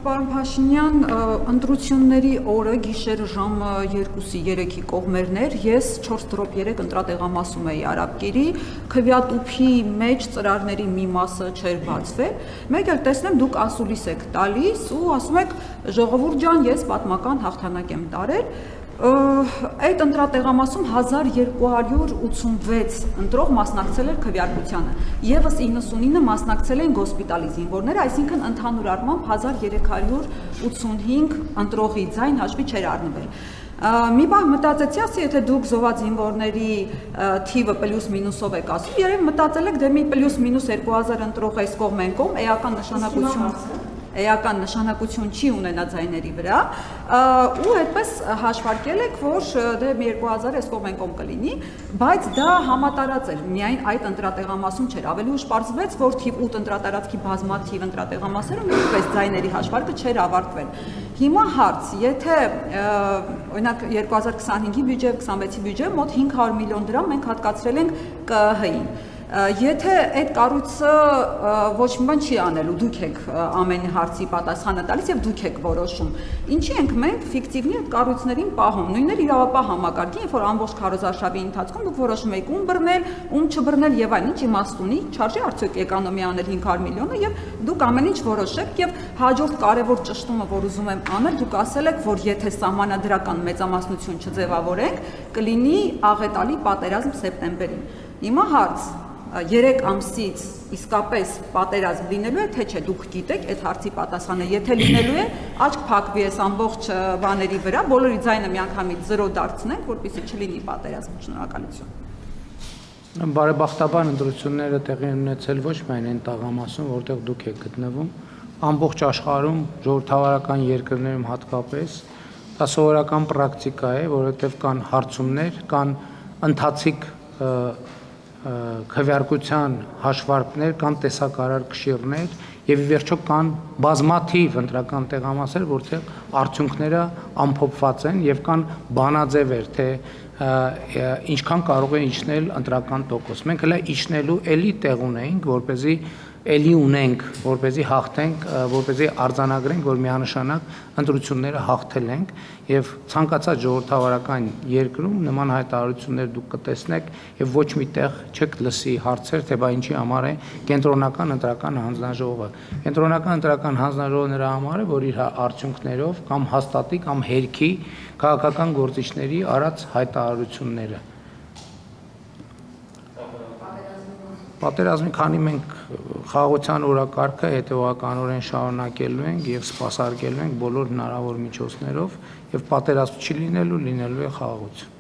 Պարոն Փաշինյան, ընտրությունների օրը գիշերը ժամը 2-3-ի կողմերն էր, ես 4-3 ընտրատեղամասում էի Արաբկիրի, քվեատուփի մեջ ծրարների մի մասը չէր բացվել, մեկ էլ տեսնեմ դուք ասուլիս եք տալիս ու ասում եք ժողովուրդ ջան, ես պատմական հաղթանակ եմ տարել, այդ ընտրատեղամասում 1286 ընտրող մասնակցել էր քվեարկությանը, եւս 99 մասնակցել են գոսպիտալի զինվորները, այսինքն ընդհանուր առմամբ 1385 ընտրողի ձայն հաշվի չէր առնվել։ Մի բան մտածեցի, ասի, եթե դուք զոհված զինվորների թիվը պլյուս մինուսով եք ասում, երևի մտածել եք, դե մի պլյուս մինուս 2000 ընտրող այս կողմ են կողմ, էական նշանակություն չի ունենա ձայների վրա, ու այդպես հաշվարկել եք, որ դե 2000 այս կողմ են կողմ կլինի, բայց դա համատարած էր, միայն այդ ընտրատեղամասում չէր, ավելի ուշ պարզվեց, որ թիվ 8 ընտրատարածքի բազմաթիվ ընտրատեղամասերում նույնպես ձայների հաշվարկը չէր ավարտվել։ Հիմա հարց, եթե օրինակ 2025-ի բյուջե, 26-ի բյուջե մոտ 500 միլիոն դրամ մենք հատկացրել ենք ԿԸՀ-ին։ Եթե այդ կառույցը ոչ մի բան չի անելու, դուք եք ամեն հարցի պատասխանը տալիս եւ դուք եք որոշում։ Ինչի ենք մենք ֆիկտիվնի այդ կառույցներին պահում, նույնն իրավապահ համակարգին, երբ որ ամբողջ քարոզարշավի ընթացքում դուք որոշում եք ում բռնել, ում չբռնել եւ այլն, ինչ իմաստ ունի, չարժի արդյոք էկոնոմիա անել 500 միլիոնը եւ դուք ամեն ինչ որոշեք եւ հաջորդ կարևոր ճշտումը, որ ուզում եմ անել, դուք ասել եք, որ եթե սահմանադրական մեծամասնություն չձևավորենք, կլինի աղետալի պատերազմ սեպտեմբերին։ Հիմա հարց 3 ամսից իսկապես պատերազմ լինելու է, թե չէ, դուք գիտեք այդ հարցի պատասխանը, եթե լինելու է, աչք փակվի այս ամբողջ բաների վրա, բոլորի ձայնը միանգամից 0 դարձնենք, որպեսզի չլինի պատերազմ։ Շնորհակալություն։ Բարեբախտաբար ընտրությունները տեղի ունեցել ոչ միայն այն տաղամասում, որտեղ դուք եք գտնվում, ամբողջ աշխարհում, ժողովրդավարական երկրներում հատկապես, դա սովորական պրակտիկա է, որովհետև կան հարցումներ, կան ընթացիկ քվեարկության հաշվարկներ, կան տեսակարար կշիռներ եւ ի վերջո կան բազմաթիվ ընտրական տեղամասեր, որտեղ արդյունքները ամփոփված են եւ կան բանաձևեր, թե ինչքան կարող է իջնել ընտրական տոկոս։ Մենք հենց իջնելու էլի տեղ ունենք, որպեսզի էլի ունենք, որպեսզի հաղթենք, որպեսզի արձանագրենք, որ միանշանակ ընտրությունները հաղթել ենք եւ ցանկացած ժողովրդավարական երկրում նման հայտարարություններ դուք կտեսնեք եւ ոչ մի տեղ չեք լսի հարցեր, թե բա ինչի համար է կենտրոնական ընտրական հանձնաժողովը։ Կենտրոնական ընտրական հանձնաժողովը նրա համար է, որ իր արդյունքներով կամ հաստատի կամ հերքի քաղաքական գործիչների արած հայտարարությունները։ Պատերազմի, քանի մենք խաղաղության օրակարգը հետևականորեն շարունակելու ենք եւ սպասարկելու ենք բոլոր հնարավոր միջոցներով եւ պատերազմ չի լինելու է խաղաղություն։